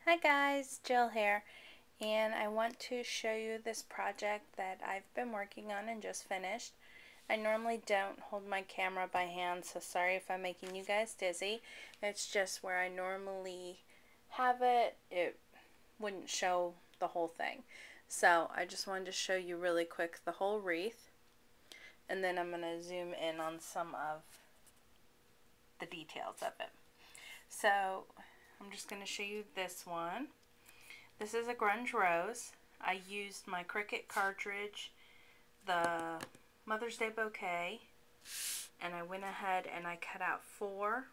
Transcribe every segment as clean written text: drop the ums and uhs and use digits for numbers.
Hi guys, Jill here, and I want to show you this project that I've been working on and just finished. I normally don't hold my camera by hand, so sorry if I'm making you guys dizzy. It's just where I normally have it, it wouldn't show the whole thing. So I just wanted to show you really quick the whole wreath, and then I'm going to zoom in on some of the details of it. So I'm just going to show you this one. This is a grunge rose. I used my Cricut cartridge, the Mother's Day bouquet, and I went ahead and I cut out 4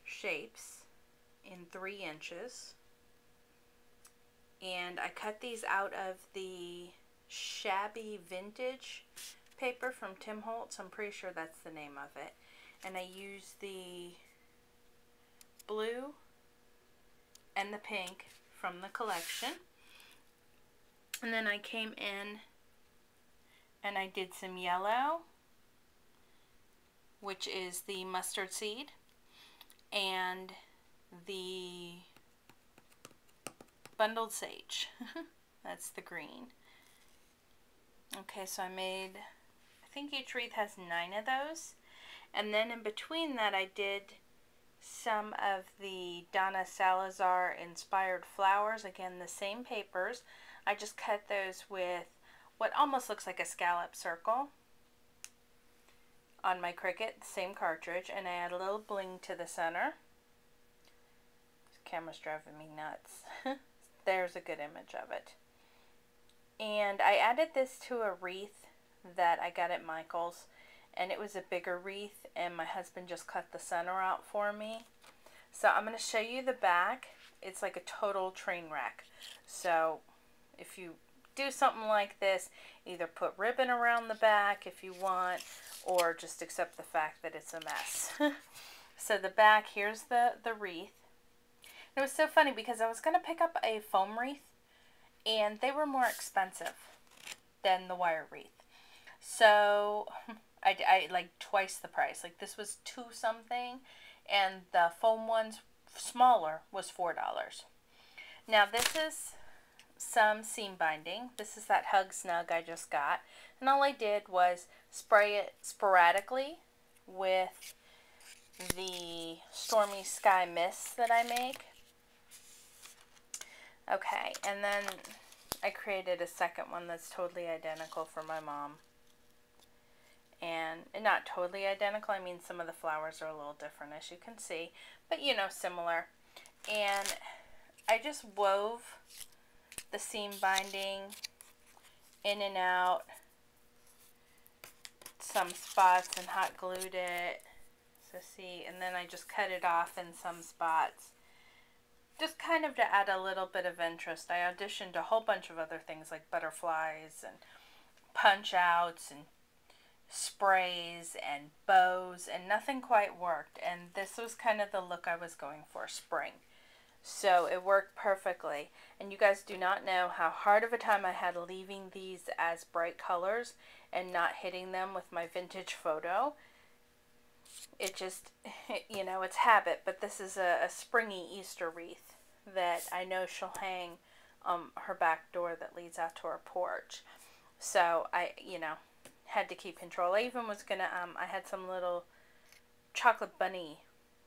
shapes in 3 inches. And I cut these out of the Shabby Vintage paper from Tim Holtz. I'm pretty sure that's the name of it. And I used the blue and the pink from the collection, and then I came in and I did some yellow, which is the mustard seed, and the bundled sage. That's the green. Okay, so I think each wreath has 9 of those, and then in between that I did some of the Donna Salazar inspired flowers. Again, the same papers. I just cut those with what almost looks like a scallop circle on my Cricut, same cartridge, and I add a little bling to the center. This camera's driving me nuts. There's a good image of it. And I added this to a wreath that I got at Michael's, and it was a bigger wreath, and my husband just cut the center out for me. So I'm going to show you the back. It's like a total train wreck. So if you do something like this, either put ribbon around the back if you want, or just accept the fact that it's a mess. So the back, here's the wreath. It was so funny because I was going to pick up a foam wreath, and they were more expensive than the wire wreath. So I like twice the price. Like this was $2 something, and the foam ones smaller was $4. Now this is some seam binding. This is that Hug Snug I just got, and all I did was spray it sporadically with the Stormy Sky Mist that I make. Okay, and then I created a second one that's totally identical for my mom. And not totally identical, I mean some of the flowers are a little different as you can see, but you know, similar. And I just wove the seam binding in and out some spots and hot glued it, so see, and then I just cut it off in some spots, just kind of to add a little bit of interest. I auditioned a whole bunch of other things like butterflies and punch outs and sprays and bows, and nothing quite worked, and this was kind of the look I was going for, spring. So it worked perfectly, and you guys do not know how hard of a time I had leaving these as bright colors and not hitting them with my vintage photo. It just, you know, it's habit, but this is a springy Easter wreath that I know she'll hang on her back door that leads out to her porch. So I, you know, had to keep control. I even was gonna, I had some little chocolate bunny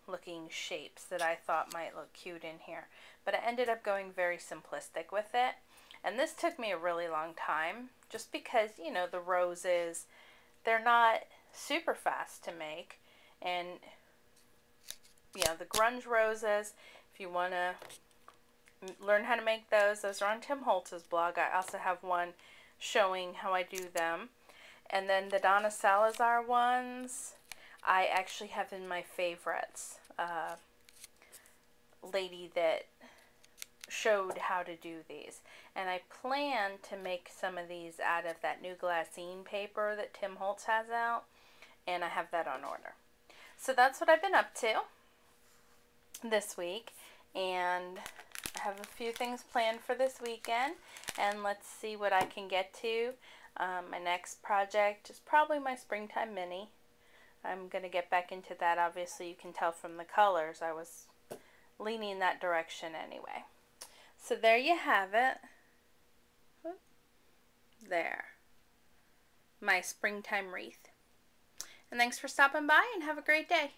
looking shapes that I thought might look cute in here, but I ended up going very simplistic with it, and this took me a really long time just because, you know, the roses, they're not super fast to make, and you know, the grunge roses, if you want to learn how to make those are on Tim Holtz's blog. I also have one showing how I do them. And then the Donna Salazar ones, I actually have in my favorites. Lady that showed how to do these. And I plan to make some of these out of that new glassine paper that Tim Holtz has out. And I have that on order. So that's what I've been up to this week. And I have a few things planned for this weekend. And let's see what I can get to. My next project is probably my springtime mini. I'm going to get back into that. Obviously, you can tell from the colors I was leaning that direction anyway. So there you have it. There. My springtime wreath. And thanks for stopping by and have a great day.